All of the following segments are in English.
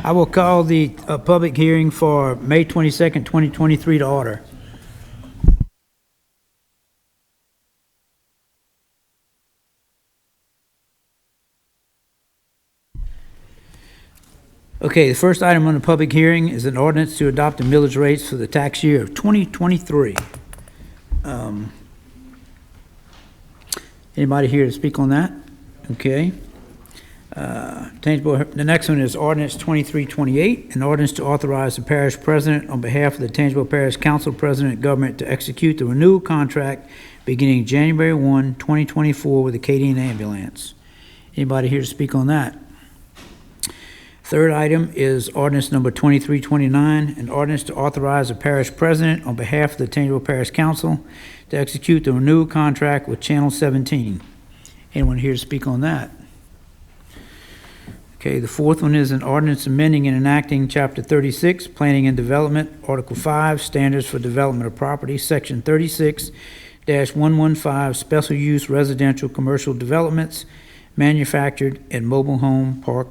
I will call the public hearing for May 22nd, 2023 to order. Okay, the first item on the public hearing is an ordinance to adopt the millage rates for the tax year of 2023. Anybody here to speak on that? Okay. The next one is ordinance 2328, an ordinance to authorize the parish president on behalf of the Tangipahoa Parish Council President Government to execute the renewal contract beginning January 1, 2024 with the Acadian Ambulance. Anybody here to speak on that? Third item is ordinance number 2329, an ordinance to authorize the parish president on behalf of the Tangipahoa Parish Council to execute the renewal contract with Channel 17. Anyone here to speak on that? Okay, the fourth one is an ordinance amending and enacting Chapter 36, Planning and Development, Article 5, Standards for Development of Property, Section 36-115, Special Use Residential Commercial Developments, Manufactured and Mobile Home Park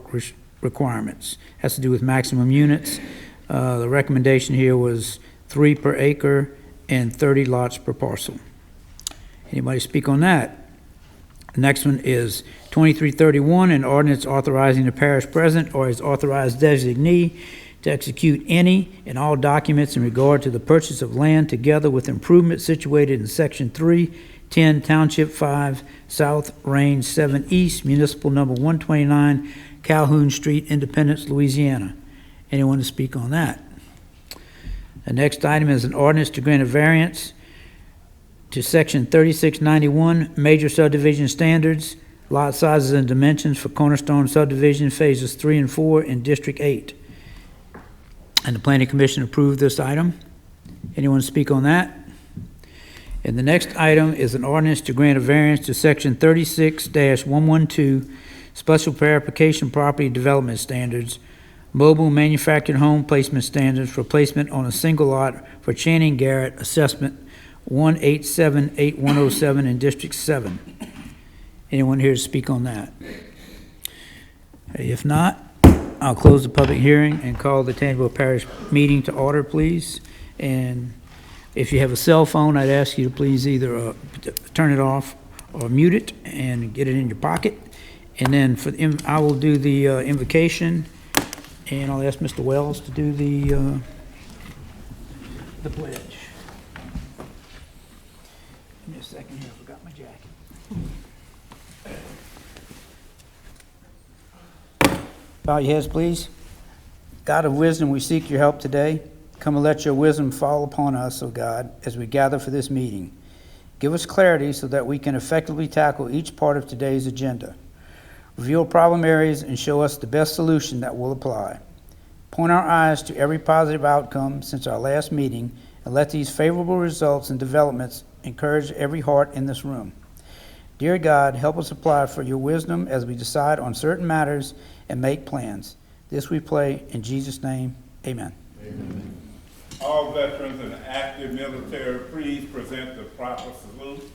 Requirements. Has to do with maximum units. The recommendation here was 3 per acre and 30 lots per parcel. Anybody speak on that? The next one is 2331, an ordinance authorizing the parish president or his authorized designee to execute any and all documents in regard to the purchase of land together with improvements situated in Section 310, Township 5, South, Range 7 East, Municipal Number 129, Calhoun Street, Independence, Louisiana. Anyone to speak on that? The next item is an ordinance to grant a variance to Section 3691, Major Subdivision Standards, lot sizes and dimensions for Cornerstone Subdivision Phases 3 and 4 in District 8. And the Planning Commission approved this item. Anyone speak on that? And the next item is an ordinance to grant a variance to Section 36-112, Special Verification Property Development Standards, Mobile Manufactured Home Placement Standards for placement on a single lot for Channing Garrett Assessment 1878107 in District 7. Anyone here to speak on that? If not, I'll close the public hearing and call the Tangipahoa Parish meeting to order, please. And if you have a cell phone, I'd ask you to please either turn it off or mute it and get it in your pocket. And then I will do the invocation, and I'll ask Mr. Wells to do the pledge. Give me a second here, I forgot my jacket. Bow your heads, please. God of wisdom, we seek your help today. Come and let your wisdom fall upon us, O God, as we gather for this meeting. Give us clarity so that we can effectively tackle each part of today's agenda. Reveal problem areas and show us the best solution that will apply. Point our eyes to every positive outcome since our last meeting, and let these favorable results and developments encourage every heart in this room. Dear God, help us apply for your wisdom as we decide on certain matters and make plans. This we pray in Jesus' name, amen. Amen. All veterans and active military, please present the proper salute.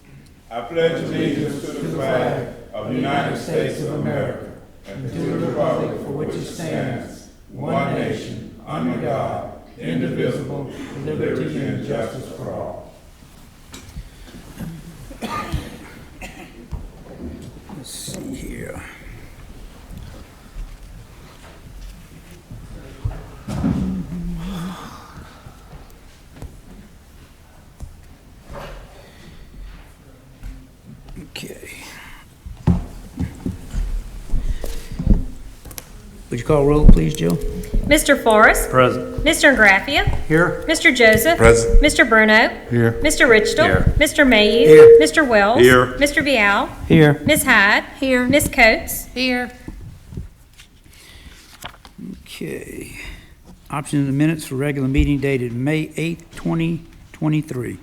I pledge allegiance to the flag of the United States of America and to the republic for which it stands, one nation, under God, indivisible, with liberty and justice for all. Let's see here. Okay. Would you call roll, please, Jill? Mr. Forrest. Present. Mr. Graffia. Here. Mr. Joseph. Present. Mr. Bruno. Here. Mr. Richtel. Here. Mr. Mayhew. Here. Mr. Wells. Here. Mr. Vial. Here. Ms. Hyde. Here. Ms. Coates. Here. Okay. Option of the minutes for regular meeting dated May 8th, 2023.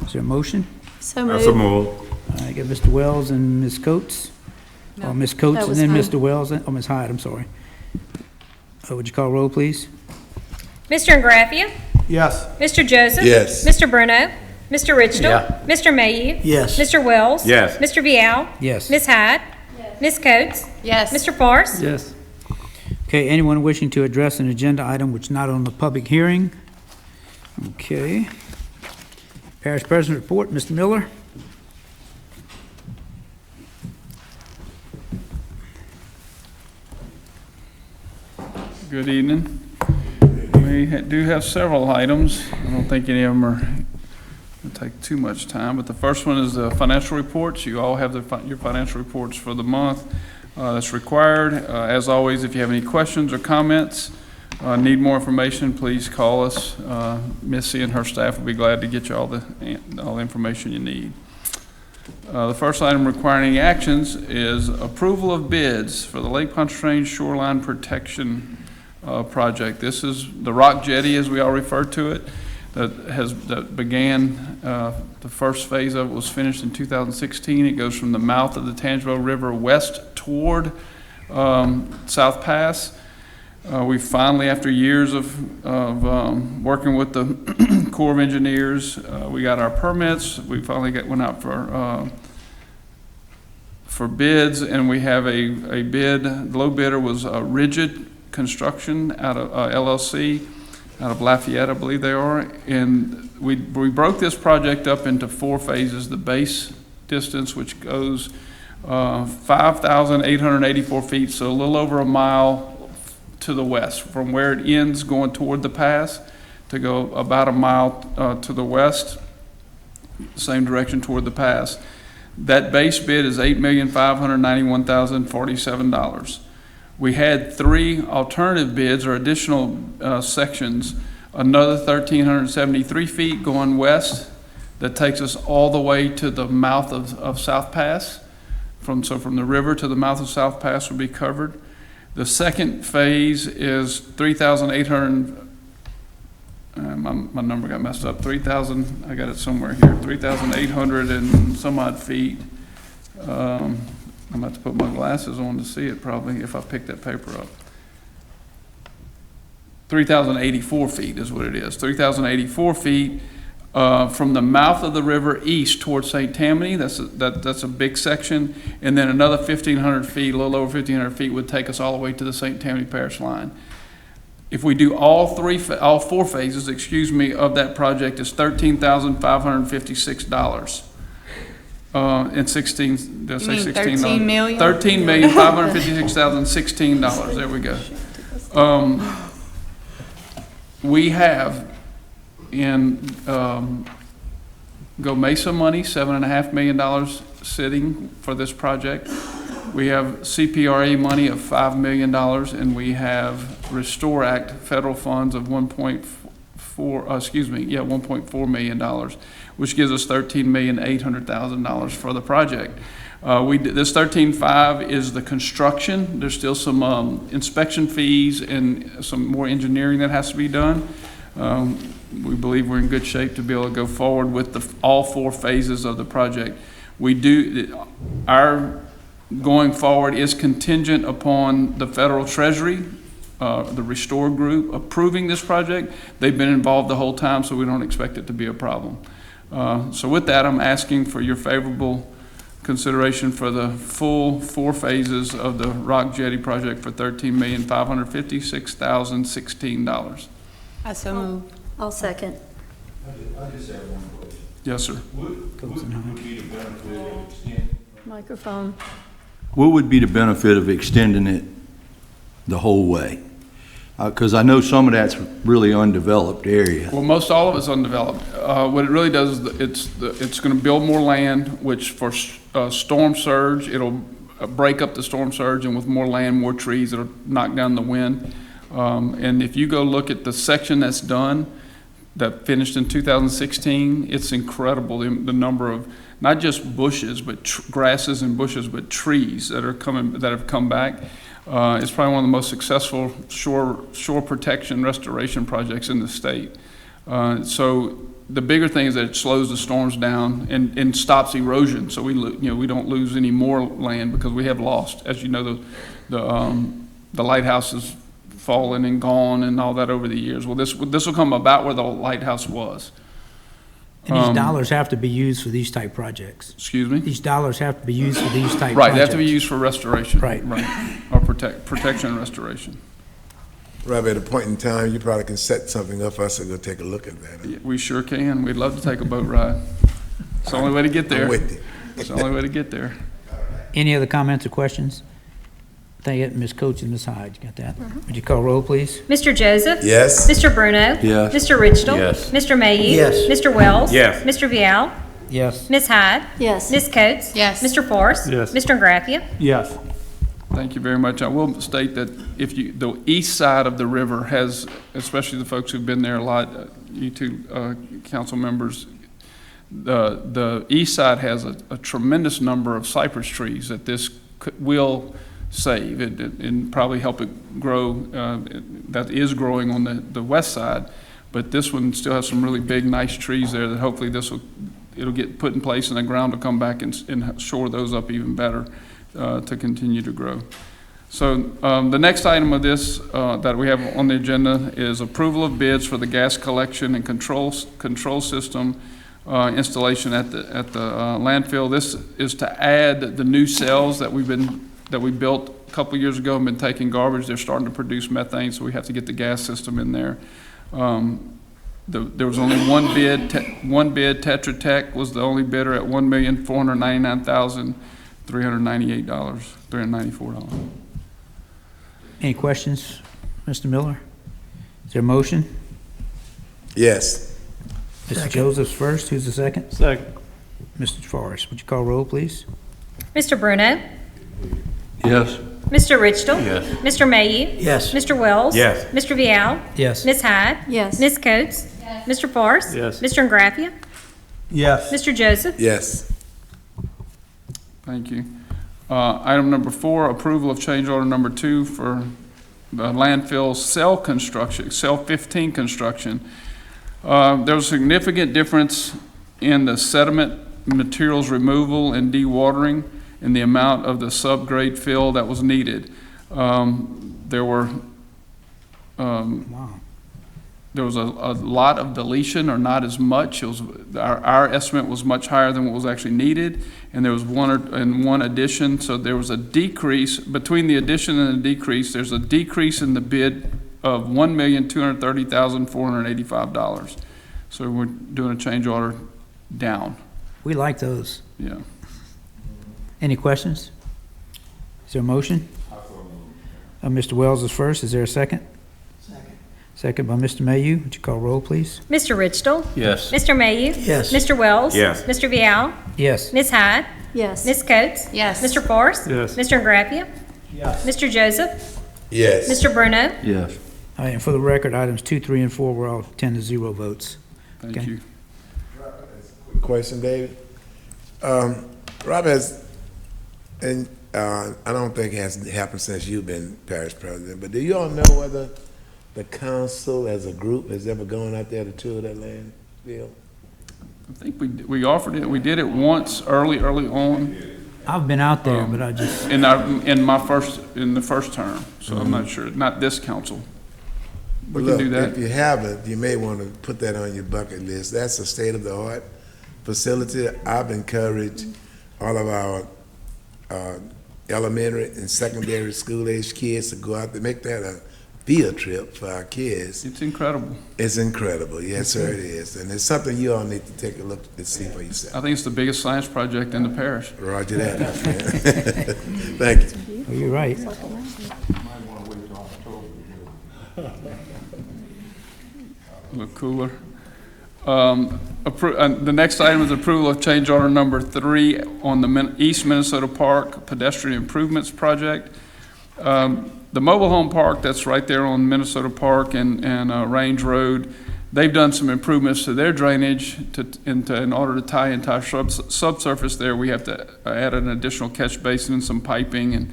Is there a motion? So That's a move. I got Mr. Wells and Ms. Coates. No, Or Ms. Coates that and was then Hyde. Mr. Wells, oh, Ms. Hyde, I'm sorry. Would you call roll, please? Mr. Graffia. Yes. Mr. Joseph. Yes. Mr. Bruno. Mr. Richtel. Yeah. Mr. Mayhew. Yes. Mr. Wells. Yes. Mr. Vial. Yes. Ms. Hyde. Ms. Coates. Yes. Mr. Forrest. Yes. Okay, anyone wishing to address an agenda item which is not on the public hearing? Okay. Parish President report, Mr. Miller. Good evening. We do have several items. I don't think any of them are going to take too much time, but the first one is the financial reports. You all have your financial reports for the month. That's required. As always, if you have any questions or comments, need more information, please call us. Missy and her staff will be glad to get you all the information you need. The first item requiring any actions is approval of bids for the Lake Pontchartrain Shoreline Protection project. This is the rock jetty, as we all refer to it, that began, the first phase of it was finished in 2016. It goes from the mouth of the Tangipahoa River west toward South Pass. We finally, after years of working with the Corps of Engineers, we got our permits. We finally went out for bids, and we have a bid. The low bidder was Rigid Construction out of LLC, out of Lafayette, I believe they are. And we broke this project up into 4 phases. The base distance, which goes 5,884 feet, so a little over a mile to the west, from where it ends going toward the pass, to go about a mile to the west, same direction toward the pass. That base bid is $8,591,047. We had 3 alternative bids or additional sections, another 1,373 feet going west that takes us all the way to the mouth of South Pass. From the river to the mouth of South Pass will be covered. The second phase is 3,800, my number got messed up, 3,000, I got it somewhere here, 3,800 and some odd feet. I'm going to have to put my glasses on to see it probably if I pick that paper up. 3,084 feet is what it is. 3,084 feet from the mouth of the river east towards St. Tammany. That's a big section. And then another 1,500 feet, a little over 1,500 feet would take us all the way to the St. Tammany Parish line. If we do all 4 phases, of that project, is $13,556. And 16, did I say 16? 13 million? $13,556,016. There we go. We have in Go Mesa money, $7.5 million sitting for this project. We have CPRA money of $5 million, and we have Restore Act federal funds of $1.4 million, which gives us $13,800,000 for the project. This 13.5 is the construction. There's still some inspection fees and some more engineering that has to be done. We believe we're in good shape to be able to go forward with all 4 phases of the project. Our going forward is contingent upon the federal treasury, the Restore group approving this project. They've been involved the whole time, so we don't expect it to be a problem. So with that, I'm asking for your favorable consideration for the full 4 phases of the Rock Jetty project for $13,556,016. I so move. I'll second. I just have one question. Yes, sir. What would be the benefit of extending? Microphone. What would be the benefit of extending it the whole way? Because I know some of that's really undeveloped area. Well, most all of it's undeveloped. What it really does is it's going to build more land, which for storm surge, it'll break up the storm surge, and with more land, more trees, it'll knock down the wind. And if you go look at the section that's done, that finished in 2016, it's incredible the number of not just bushes, but grasses and bushes, but trees that have come back. It's probably one of the most successful shore protection restoration projects in the state. So the bigger thing is that it slows the storms down and stops erosion. So we don't lose any more land because we have lost, as you know, the lighthouse has fallen and gone and all that over the years. Well, this will come about where the lighthouse was. And these dollars have to be used for these type projects. Excuse me? These dollars have to be used for these type Right, projects. they have to be used for restoration. Right. Or protection and restoration. Rob, at a point in time, you probably can set something up for us to go take a look at that. Yeah, we sure can. We'd love to take a boat ride. It's the only way to get there. I'm with you. It's the only way to get there. Any other comments or questions? Thank you, Ms. Coates and Ms. Hyde. You got that? Would you call roll, please? Mr. Joseph? Yes. Mr. Bruno? Yes. Mr. Richtel? Yes. Mr. Mayhew? Yes. Mr. Wells? Yes. Mr. Vial? Yes. Ms. Hyde? Yes. Ms. Coates? Yes. Mr. Forrest? Yes. Mr. Graffia? Yes. Thank you very much. I will state that if you, the east side of the river has, especially the folks who've been there a lot, you two council members, the east side has a tremendous number of cypress trees that this will save and probably help it grow. That is growing on the west side, but this one still has some really big, nice trees there that hopefully it'll get put in place and the ground will come back and shore those up even better to continue to grow. So the next item of this that we have on the agenda is approval of bids for the gas collection and control system installation at the landfill. This is to add the new cells that we built a couple years ago and been taking garbage. They're starting to produce methane, so we have to get the gas system in there. There was only one bid. Tetra Tech was the only bidder at $1,499,394. Any questions, Mr. Miller? Is there a motion? Yes. Mr. Joseph's first. Who's the second? Second. Mr. Forrest. Would you call roll, please? Mr. Bruno? Yes. Mr. Richtel? Yes. Mr. Mayhew? Yes. Mr. Wells? Yes. Mr. Vial? Yes. Ms. Hyde? Yes. Ms. Coates? Mr. Forrest? Yes. Mr. Graffia? Yes. Mr. Joseph? Yes. Thank you. Item number 4, approval of change order number 2 for the landfill cell construction, cell 15 construction. There was a significant difference in the sediment materials removal and dewatering and the amount of the subgrade fill that was needed. There was a lot of deletion or not as much. It was, our estimate was much higher than what was actually needed, and there was one addition. So there was a decrease between the addition and the decrease. There's a decrease in the bid of $1,230,485. So we're doing a change order down. We like those. Yeah. Any questions? Is there a motion? Mr. Wells is first. Is there a second? Second by Mr. Mayhew. Would you call roll, please? Mr. Richtel? Yes. Mr. Mayhew? Yes. Mr. Wells? Yes. Mr. Vial? Yes. Ms. Hyde? Yes. Ms. Coates? Yes. Mr. Forrest? Yes. Mr. Graffia? Yes. Mr. Joseph? Yes. Mr. Bruno? Yes. All right, and for the record, items 2, 3, and 4 were all 10-0 votes. Thank Okay. you. Quick question, David. Rob has, and I don't think it has happened since you've been parish president, but do you all know whether the council as a group has ever gone out there to tour that landfill? I think we offered it. We did it once early on I've been out there, but I just, in the first term. So I'm not sure. Not this council. We can Look, do that. if you haven't, you may want to put that on your bucket list. That's a state-of-the-art facility. I've encouraged all of our elementary and secondary school-age kids to go out there, make that a field trip for our kids. It's incredible. It's incredible. Yes, sir, it is. And it's something you all need to take a look and see for yourself. I think it's the biggest science project in the parish. Roger that, my friend. Thank you. oh, you're right. A little cooler. The next item is approval of change order number 3 on the East Minnesota Park pedestrian improvements project. The mobile home park that's right there on Minnesota Park and Range Road, they've done some improvements to their drainage in order to tie into our subsurface there. We have to add an additional catch basin and some piping and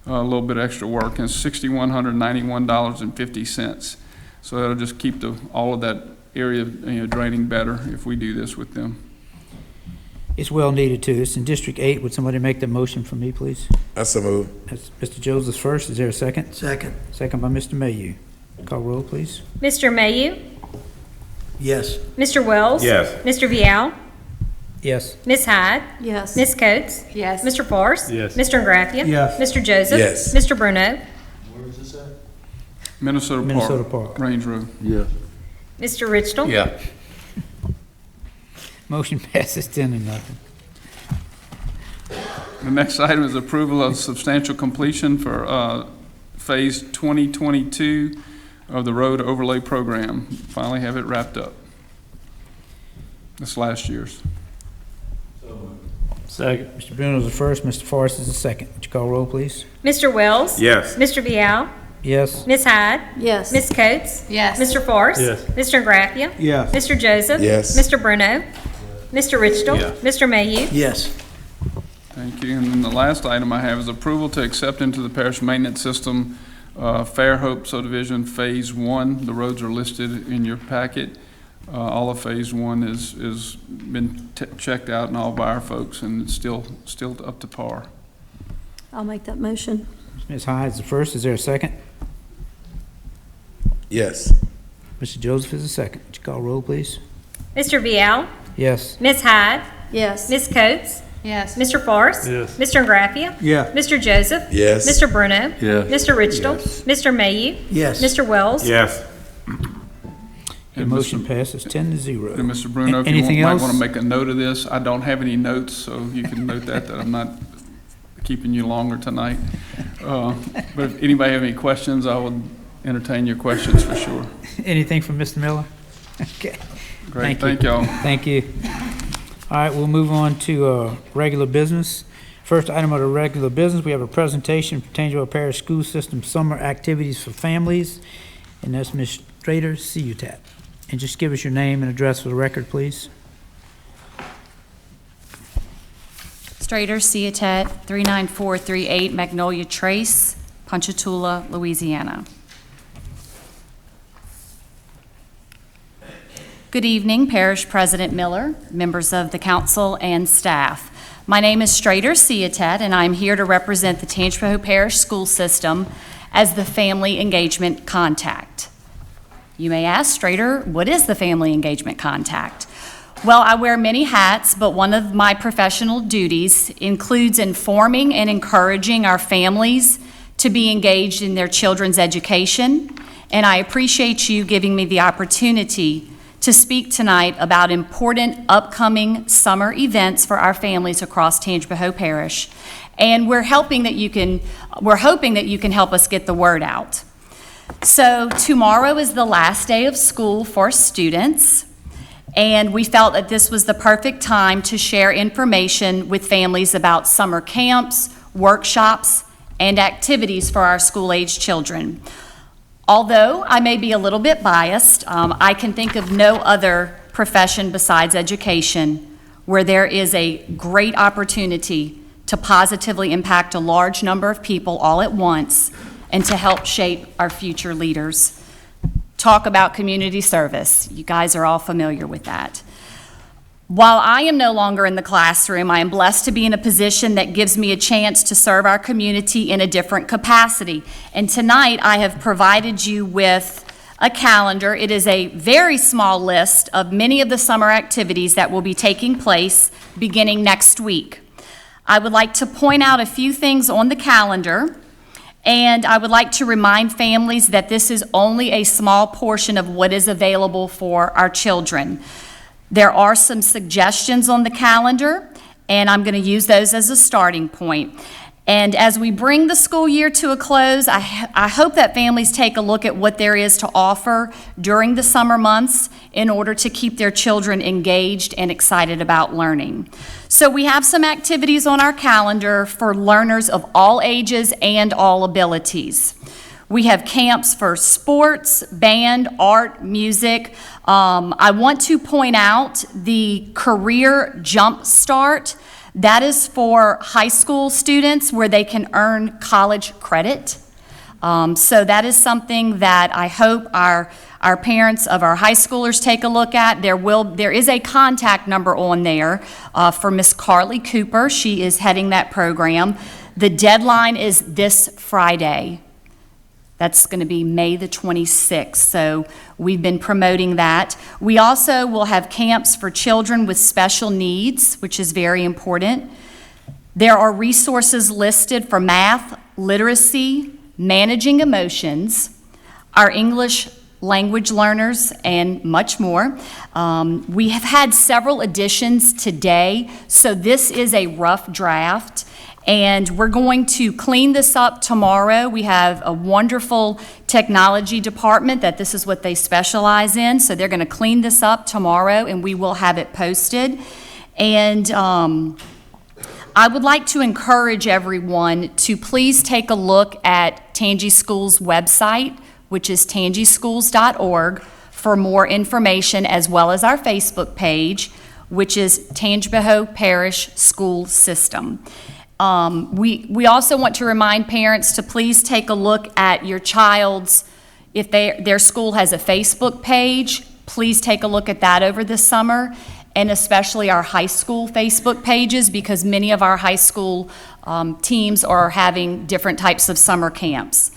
a little bit extra work, and it's $6,191.50. So that'll just keep all of that area draining better if we do this with them. It's well needed too. It's in District 8. Would somebody make the motion for me, please? That's a move. That's Mr. Joseph's first. Is there a second? Second. Second by Mr. Mayhew. Call roll, please. Mr. Mayhew? Yes. Mr. Wells? Yes. Mr. Vial? Yes. Ms. Hyde? Yes. Ms. Coates? Yes. Mr. Forrest? Yes. Mr. Graffia? Yes. Mr. Joseph? Yes. Mr. Bruno? Minnesota Park. Park. Range Road. Yeah. Mr. Richtel? Yeah. Motion passes 10-0. The next item is approval of substantial completion for Phase 2022 of the road overlay program. Finally have it wrapped up. This last year's. Second. Mr. Bruno's the first, Mr. Forrest is the second. Would you call roll, please? Mr. Wells? Yes. Mr. Vial? Yes. Ms. Hyde? Yes. Ms. Coates? Yes. Mr. Forrest? Yes. Mr. Graffia? Yes. Mr. Joseph? Yes. Mr. Bruno? Mr. Richtel? Yes. Mr. Mayhew? Yes. Thank you. And then the last item I have is approval to accept into the parish maintenance system Fairhope subdivision Phase 1. The roads are listed in your packet. All of Phase 1 is been checked out and all by our folks, and it's still up to par. I'll make that motion. Ms. Hyde is the first. Is there a second? Yes. Mr. Joseph is the second. Would you call roll, please? Mr. Vial? Yes. Ms. Hyde? Yes. Ms. Coates? Yes. Mr. Forrest? Yes. Mr. Graffia? Yeah. Mr. Joseph? Yes. Mr. Bruno? Yes. Mr. Richtel? Yes. Mr. Mayhew? Yes. Mr. Wells? Yes. The And motion Mr. passes 10-0. And Mr. Bruno, if you Anything might else? want to make a note of this, I don't have any notes, so you can note that I'm not keeping you longer tonight. But if anybody have any questions, I would entertain your questions for sure. Anything from Mr. Miller? Okay. Great, Thank you. thank y'all. Thank you. All right, we'll move on to regular business. First item of the regular business, we have a presentation for Tangipahoa Parish School System Summer Activities for Families, and that's Ms. Strader, CUTAP. And just give us your name and address for the record, please. Strader, Ciatet, 39438 Magnolia Trace, Ponchatoula, Louisiana. Good evening, Parish President Miller, members of the council, and staff. My name is Strader Ciatet, and I'm here to represent the Tangipahoa Parish School System as the Family Engagement Contact. You may ask, Strader, what is the Family Engagement Contact? Well, I wear many hats, but one of my professional duties includes informing and encouraging our families to be engaged in their children's education, and I appreciate you giving me the opportunity to speak tonight about important upcoming summer events for our families across Tangipahoa Parish, and we're hoping that you can help us get the word out. So tomorrow is the last day of school for students, and we felt that this was the perfect time to share information with families about summer camps, workshops, and activities for our school-age children. Although I may be a little bit biased, I can think of no other profession besides education where there is a great opportunity to positively impact a large number of people all at once and to help shape our future leaders. Talk about community service. You guys are all familiar with that. While I am no longer in the classroom, I am blessed to be in a position that gives me a chance to serve our community in a different capacity. And tonight I have provided you with a calendar. It is a very small list of many of the summer activities that will be taking place beginning next week. I would like to point out a few things on the calendar, and I would like to remind families that this is only a small portion of what is available for our children. There are some suggestions on the calendar, and I'm going to use those as a starting point. And as we bring the school year to a close, I hope that families take a look at what there is to offer during the summer months in order to keep their children engaged and excited about learning. So we have some activities on our calendar for learners of all ages and all abilities. We have camps for sports, band, art, music. I want to point out the Career Jump Start. That is for high school students where they can earn college credit. So that is something that I hope our parents of our high schoolers take a look at. There is a contact number on there for Miss Carly Cooper. She is heading that program. The deadline is this Friday. That's going to be May the 26th, so we've been promoting that. We also will have camps for children with special needs, which is very important. There are resources listed for math, literacy, managing emotions. our English language learners, and much more. We have had several additions today, so this is a rough draft, and we're going to clean this up tomorrow. We have a wonderful technology department that this is what they specialize in, so they're going to clean this up tomorrow, and we will have it posted. And I would like to encourage everyone to please take a look at Tangi School's website, which is tangischools.org, for more information, as well as our Facebook page, which is Tangipahoa Parish School System. We also want to remind parents to please take a look at your child's, if their school has a Facebook page, please take a look at that over the summer, and especially our high school Facebook pages, because many of our high school teams are having different types of summer camps.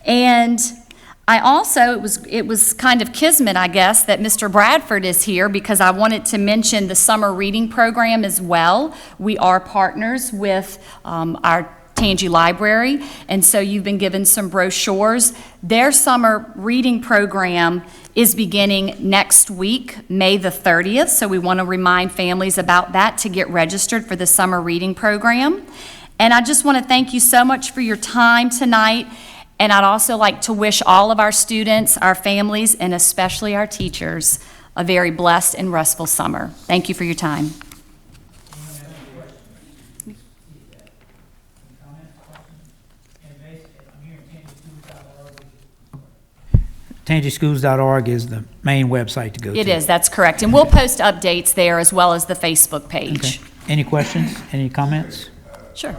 And I also, it was kind of kismet, I guess, that Mr. Bradford is here, because I wanted to mention the summer reading program as well. We are partners with our Tangi Library, and so you've been given some brochures. Their summer reading program is beginning next week, May the 30th, so we want to remind families about that to get registered for the summer reading program. And I just want to thank you so much for your time tonight. And I'd also like to wish all of our students, our families, and especially our teachers a very blessed and restful summer. Thank you for your time. Tangischools.org is the main website to go to. It is, that's correct. And we'll post updates there as well as the Facebook page. Okay. Any questions? Any comments? Sure.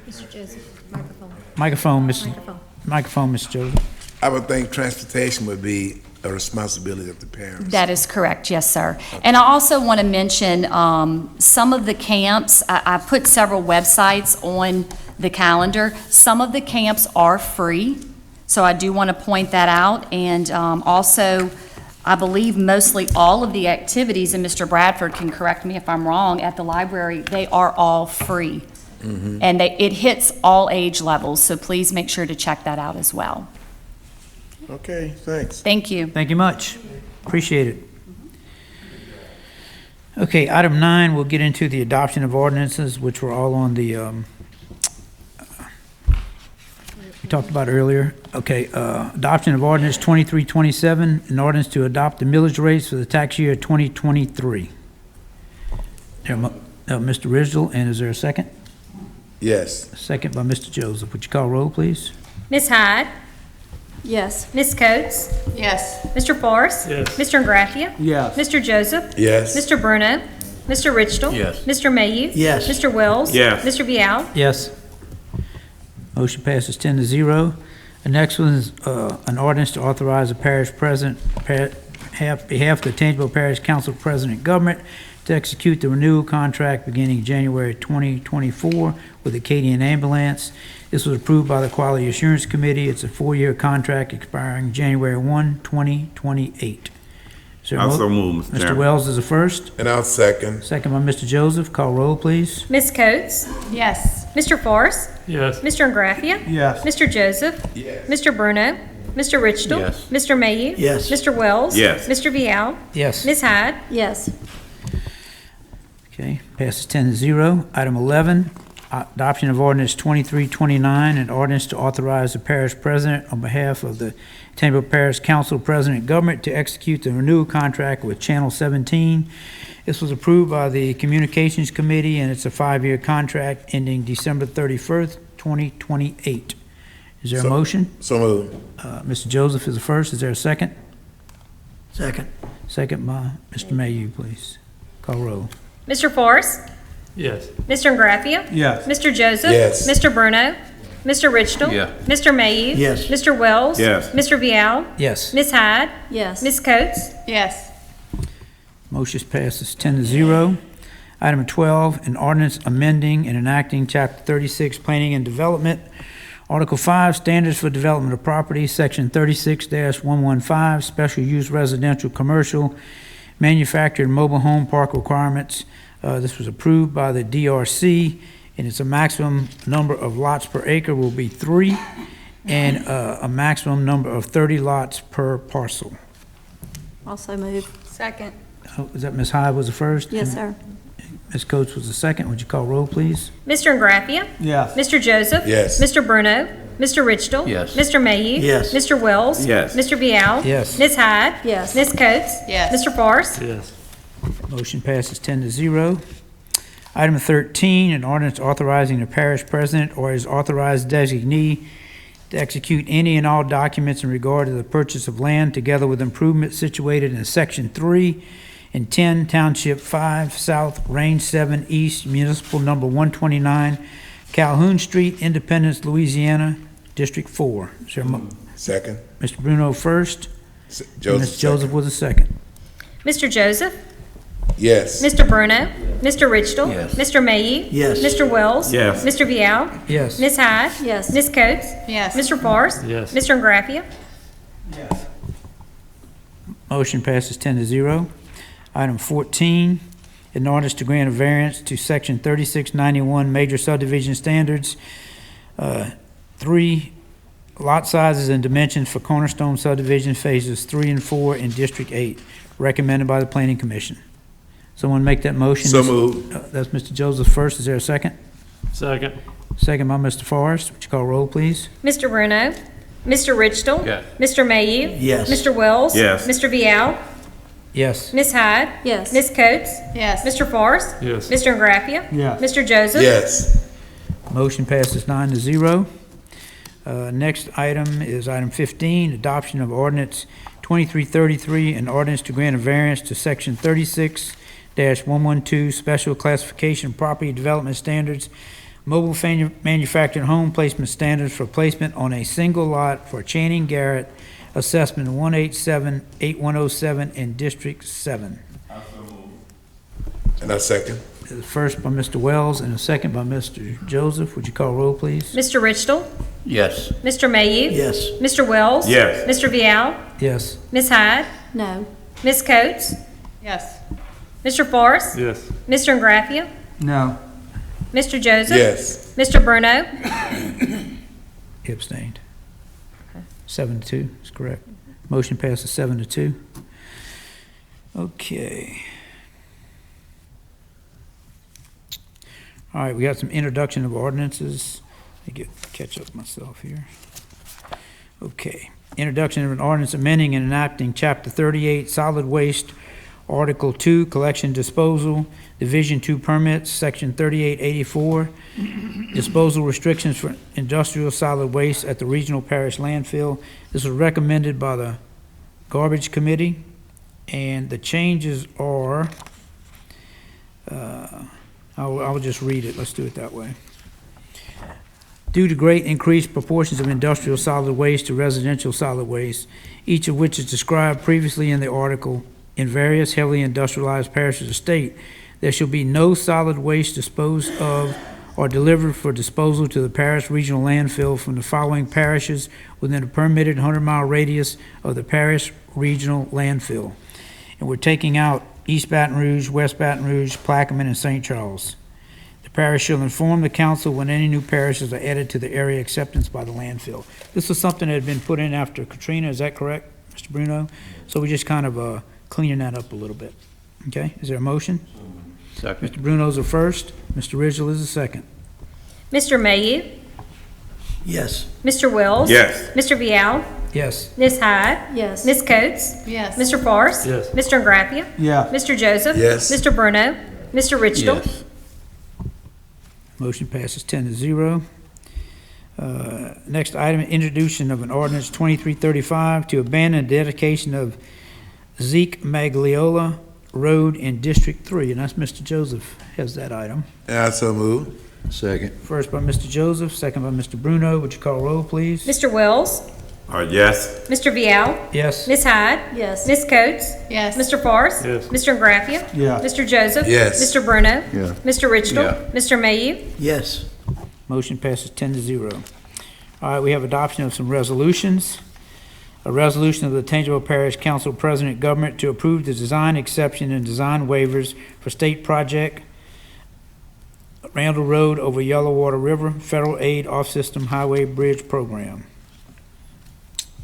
Mr. Joseph, microphone. Microphone, Mr. Joseph. I would think transportation would be a responsibility of the parents. That is correct, yes, sir. And I also want to mention some of the camps. I put several websites on the calendar. Some of the camps are free, so I do want to point that out. And also, I believe mostly all of the activities, and Mr. Bradford can correct me if I'm wrong, at the library, they are all free. And it hits all age levels, so please make sure to check that out as well. Okay, thanks. Thank you. Thank you much. Appreciate it. Okay, item 9, we'll get into the adoption of ordinances, which were all on the, we talked about earlier. Okay, adoption of ordinance 2327, an ordinance to adopt the millage rates for the tax year 2023. Mr. Ridgell, and is there a second? Yes. Second by Mr. Joseph. Would you call roll, please? Ms. Hyde? Yes. Ms. Coates? Yes. Mr. Forrest? Yes. Mr. Graffia? Yes. Mr. Joseph? Yes. Mr. Bruno? Mr. Ridgell? Yes. Mr. Mayhew? Yes. Mr. Wells? Yes. Mr. Vial? Yes. Motion passes 10-0. The next one is an ordinance to authorize the parish president, behalf of the Tangipahoa Parish Council President Government, to execute the renewal contract beginning January 2024 with Acadian Ambulance. This was approved by the Quality Assurance Committee. It's a 4-year contract expiring January 1, 2028. Is there a Also move, Mr. Mr. Chairman. Wells is the first. And I'll second. Second by Mr. Joseph. Call roll, please. Ms. Coates? Yes. Mr. Forrest? Yes. Mr. Graffia? Yes. Mr. Joseph? Yes. Mr. Bruno? Mr. Ridgell? Yes. Mr. Mayhew? Yes. Mr. Wells? Yes. Mr. Vial? Yes. Ms. Hyde? Yes. Okay, passes 10-0. Item 11, adoption of ordinance 2329, an ordinance to authorize the parish president on behalf of the Tangipahoa Parish Council President Government to execute the renewal contract with Channel 17. This was approved by the Communications Committee, and it's a 5-year contract ending December 31st, 2028. Is there a motion? So moved. Mr. Joseph is the first. Is there a second? Second. Second by Mr. Mayhew, please. Call roll. Mr. Forrest? Yes. Mr. Graffia? Yes. Mr. Joseph? Yes. Mr. Bruno? Mr. Ridgell? Yeah. Mr. Mayhew? Yes. Mr. Wells? Yes. Mr. Vial? Yes. Ms. Hyde? Yes. Ms. Coates? Yes. Motion passes 10-0. Item 12, an ordinance amending and enacting Chapter 36, Planning and Development, Article 5, Standards for Development of Property, Section 36-115, Special Use Residential, Commercial, Manufactured, Mobile Home Park Requirements. This was approved by the DRC, and it's a maximum number of lots per acre will be 3, and a maximum number of 30 lots per parcel. Also move. Second. Oh, is that Ms. Hyde was the first? Yes, sir. Ms. Coates was the second. Would you call roll, please? Mr. Ingraffia. Yes. Mr. Joseph. Yes. Mr. Bruno. Mr. Richtel. Yes. Mr. Mayhew. Yes. Mr. Wells. Yes. Mr. Vial. Yes. Ms. Hyde. Yes. Ms. Coates. Yes. Mr. Forrest. Yes. Motion passes 10-0. Item 13, an ordinance authorizing the parish president or his authorized designee to execute any and all documents in regard to the purchase of land together with improvements situated in Section 3 and 10, Township 5, South, Range 7, East, Municipal Number 129, Calhoun Street, Independence, Louisiana, District 4. Is there a Second. Mr. Bruno first, and Joseph. Ms. Joseph was the second. Mr. Joseph. Yes. Mr. Bruno. Mr. Richtel. Yes. Mr. Mayhew. Yes. Mr. Wells. Yes. Mr. Vial. Yes. Ms. Hyde. Yes. Ms. Coates. Yes. Mr. Forrest. Yes. Mr. Ingraffia. Motion passes 10-0. Item 14, an ordinance to grant a variance to Section 3691 Major Subdivision Standards, 3 lot sizes and dimensions for Cornerstone subdivision phases 3 and 4 in District 8, recommended by the Planning Commission. Someone make that motion? So moved. That's Mr. Joseph first. Is there a second? Second. Second by Mr. Forrest. Would you call roll, please? Mr. Bruno. Mr. Richtel. Yes. Mr. Mayhew. Yes. Mr. Wells. Yes. Mr. Vial. Yes. Ms. Hyde. Yes. Ms. Coates. Yes. Mr. Forrest. Yes. Mr. Ingraffia. Yes. Mr. Joseph. Yes. Motion passes 9-0. Next item is item 15, adoption of ordinance 2333, an ordinance to grant a variance to section 36-112, special classification property development standards, mobile manufactured home placement standards for placement on a single lot for Channing Garrett, assessment 187-8107 in District 7. And I second. The first by Mr. Wells and a second by Mr. Joseph. Would you call roll, please? Mr. Richtel. Yes. Mr. Mayhew. Yes. Mr. Wells. Yes. Mr. Vial. Yes. Ms. Hyde. No. Ms. Coates. Yes. Mr. Forrest. Yes. Mr. Ingraffia. No. Mr. Joseph. Yes. Mr. Bruno. He abstained. 7-2 is correct. Motion passes 7-2. Okay. All right, we got some introduction of ordinances. Let me catch up myself here. Okay. Introduction of an ordinance amending and enacting Chapter 38 Solid Waste, Article 2 Collection Disposal, Division 2 Permits, Section 3884, Disposal Restrictions for Industrial Solid Waste at the Regional Parish Landfill. This was recommended by the Garbage Committee, and the changes are, I'll just read it. Let's do it that way. Due to great increased proportions of industrial solid waste to residential solid waste, each of which is described previously in the article, in various heavily industrialized parishes of the state, there shall be no solid waste disposed of or delivered for disposal to the parish regional landfill from the following parishes within a permitted 100-mile radius of the parish regional landfill. And we're taking out East Baton Rouge, West Baton Rouge, Plaquemine, and St. Charles. The parish shall inform the council when any new parishes are added to the area acceptance by the landfill. This was something that had been put in after Katrina, is that correct, Mr. Bruno? So we're just kind of cleaning that up a little bit. Okay, is there a motion? Second. Mr. Bruno's the first, Mr. Ridgel is the second. Mr. Mayhew. Yes. Mr. Wells. Yes. Mr. Vial. Yes. Ms. Hyde. Yes. Ms. Coates. Yes. Mr. Forrest. Yes. Mr. Ingraffia. Yeah. Mr. Joseph. Yes. Mr. Bruno. Mr. Richtel. Yes. Motion passes 10-0. Next item, introduction of an ordinance 2335 to abandon dedication of Zeke Magliola Road in District 3, and that's Mr. Joseph has that item. And I so move. Second. First by Mr. Joseph, second by Mr. Bruno. Would you call roll, please? Mr. Wells. Yes. Mr. Vial. Yes. Ms. Hyde. Yes. Ms. Coates. Yes. Mr. Forrest. Yes. Mr. Ingraffia. Yeah. Mr. Joseph. Yes. Mr. Bruno. Yeah. Mr. Richtel. Yeah. Mr. Mayhew. Yes. Motion passes 10-0. All right, we have adoption of some resolutions. A resolution of the Tangipahoa Parish Council President Government to approve the design exception and design waivers for state project Randall Road over Yellow Water River Federal Aid Off-System Highway Bridge Program.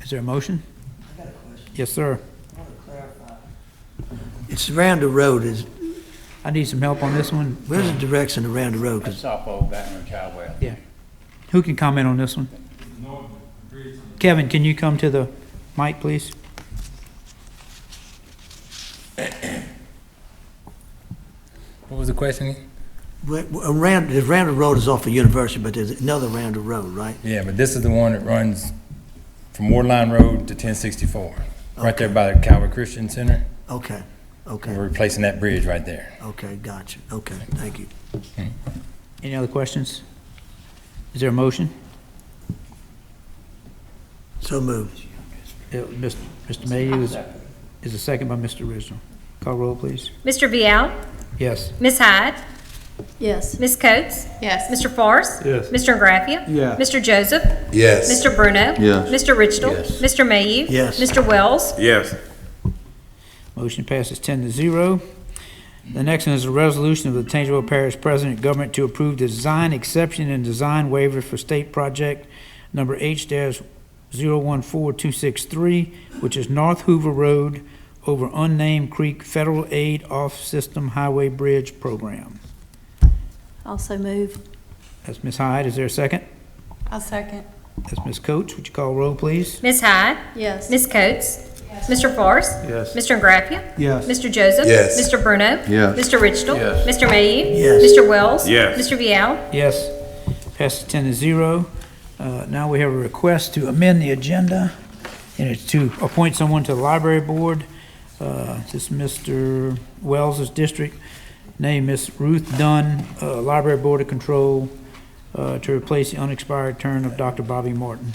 Is there a motion? Yes, sir. It's around the road. I need some help on this one. Where's the direction around the road? 'Cause It's off Old Baton Caldwell. Yeah. Who can comment on this one? Kevin, can you come to the mic, please? What was the question? around the road is off of University, but there's another around the road, right? Yeah, but this is the one that runs from Waterline Road to 1064, right there by the Calvary Christian Center. Okay, okay, We're replacing that bridge right there. okay, gotcha. Okay, thank you. Any other questions? Is there a motion? So moved. Mr. Mayhew is a second by Mr. Rizzo. Call roll, please. Mr. Vial? Yes. Ms. Hyde? Yes. Ms. Coates? Yes. Mr. Forrest? Yes. Mr. Graffia? Yes. Mr. Joseph? Yes. Mr. Bruno? Yes. Mr. Richtel? Yes. Mr. Mayhew? Yes. Mr. Wells? Yes. Motion passes 10-0. The next one is a resolution of the Tangipahoa Parish President Government to approve the design exception and design waiver for state project number H-014263, which is North Hoover Road over unnamed creek federal aid off-system highway bridge program. Also move. That's Ms. Hyde. Is there a second? I'll second. That's Ms. Coates. Would you call roll, please? Ms. Hyde? Yes. Ms. Coates? Mr. Forrest? Yes. Mr. Graffia? Yes. Mr. Joseph? Yes. Mr. Bruno? Yes. Mr. Richtel? Yes. Mr. Mayhew? Yes. Mr. Wells? Yes. Mr. Vial? Yes. Passes 10-0. Now we have a request to amend the agenda, and it's to appoint someone to the library board. This is Mr. Wells's district. Name Miss Ruth Dunn, Library Board of Control, to replace the unexpired term of Dr. Bobby Martin.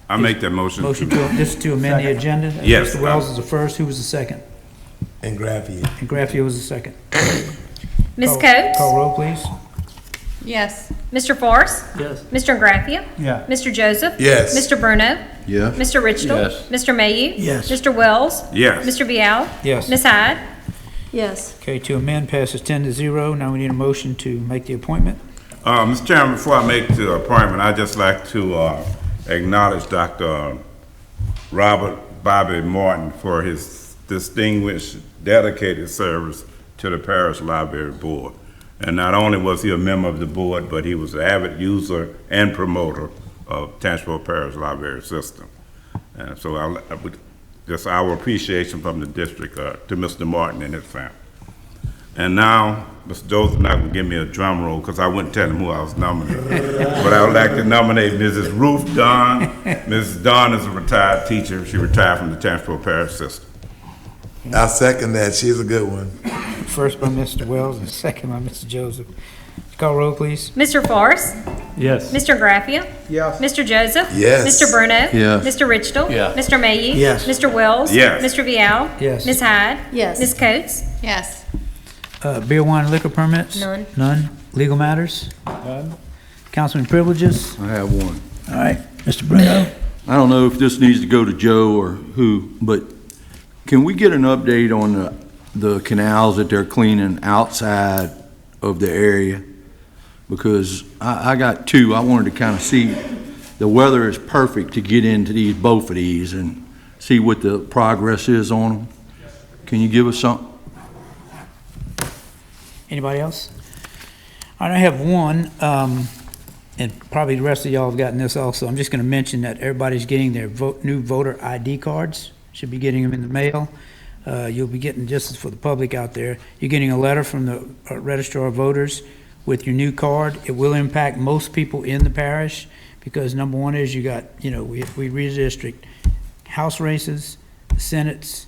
I make that motion. Motion to, this is to amend the agenda. Yes. Mr. Wells is the first. Who was the second? And Graffia. And Graffia was the second. Ms. Call Coates? roll, please. Yes. Mr. Forrest? Yes. Mr. Graffia? Yeah. Mr. Joseph? Yes. Mr. Bruno? Yes. Mr. Richtel? Yes. Mr. Mayhew? Yes. Mr. Wells? Yes. Mr. Vial? Yes. Ms. Hyde? Yes. Okay, to amend passes 10-0. Now we need a motion to make the appointment. Mr. Chairman, before I make the appointment, I'd just like to acknowledge Dr. Robert Bobby Martin for his distinguished, dedicated service to the Parish Library Board. And not only was he a member of the board, but he was an avid user and promoter of Tangipahoa Parish Library System. And so I would just our appreciation from the district to Mr. Martin and his family. And now, Mr. Joseph not gonna give me a drum roll because I wouldn't tell him who I was nominating. But I would like to nominate Mrs. Ruth Dunn. Mrs. Dunn is a retired teacher. She retired from the Tangipahoa Parish System. I second that. She's a good one. First by Mr. Wells and second by Mr. Joseph. Call roll, please. Mr. Forrest? Yes. Mr. Graffia? Yes. Mr. Joseph? Yes. Mr. Bruno? Yes. Mr. Richtel? Yeah. Mr. Mayhew? Yes. Mr. Wells? Yes. Mr. Vial? Yes. Ms. Hyde? Yes. Ms. Coates? Yes. Beer, wine, and liquor permits? None. None. Legal matters? None. Councilman privileges? I have one. All right, Mr. Bruno? I don't know if this needs to go to Joe or who, but can we get an update on the canals that they're cleaning outside of the area? Because I got two. I wanted to kind of see, the weather is perfect to get into both of these and see what the progress is on them. Can you give us something? Anybody else? All right, I have one, and probably the rest of y'all have gotten this also. I'm just going to mention that everybody's getting their new voter ID cards. Should be getting them in the mail. You'll be getting, just for the public out there, you're getting a letter from the Registrar of Voters with your new card. It will impact most people in the parish because number one is you got, we redistrict House races, Senates,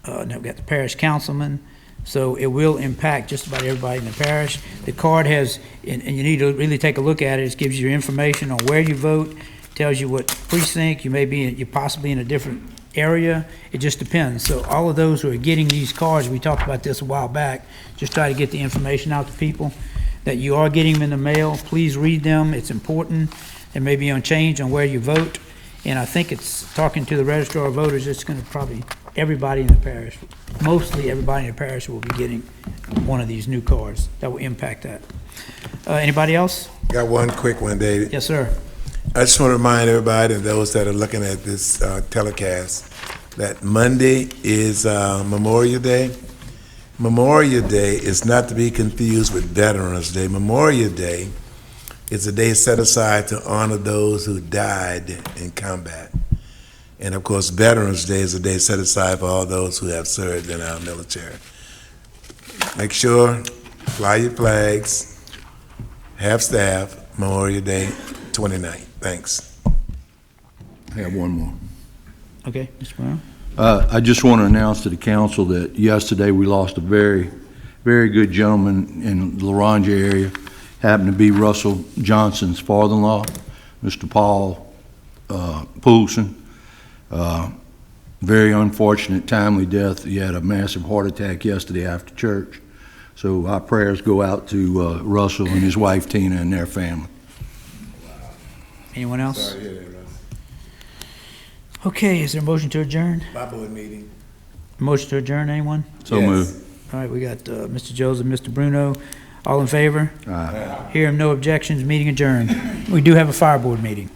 now we've got the parish councilman. So it will impact just about everybody in the parish. The card has, and you need to really take a look at it, it gives you information on where you vote, tells you what precinct you may be in, you're possibly in a different area. It just depends. So all of those who are getting these cards, we talked about this a while back, just try to get the information out to people that you are getting them in the mail. Please read them. It's important. There may be a change on where you vote. And I think it's talking to the Registrar of Voters, it's going to probably, everybody in the parish, mostly everybody in the parish will be getting one of these new cards. That will impact that. Anybody else? Got one quick one, David. Yes, sir. I just want to remind everybody and those that are looking at this telecast that Monday is Memorial Day. Memorial Day is not to be confused with Veterans Day. Memorial Day is a day set aside to honor those who died in combat. And of course, Veterans Day is a day set aside for all those who have served in our military. Make sure, fly your flags, have staff, Memorial Day 29th. Thanks. I have one more. Okay, Mr. Brown? I just want to announce to the council that yesterday we lost a very, very good gentleman in the Laronja area. Happened to be Russell Johnson's father-in-law, Mr. Paul Poulsen. Very unfortunate, timely death. He had a massive heart attack yesterday after church. So our prayers go out to Russell and his wife Tina and their family. Anyone else? Sorry to hear that, Russ. Okay, is there a motion to adjourn? My board meeting. Motion to adjourn, anyone? So Yes. moved. All right, we got Mr. Joseph, Mr. Bruno. All in favor? Aye. Hearing no objections, meeting adjourned. We do have a fire board meeting.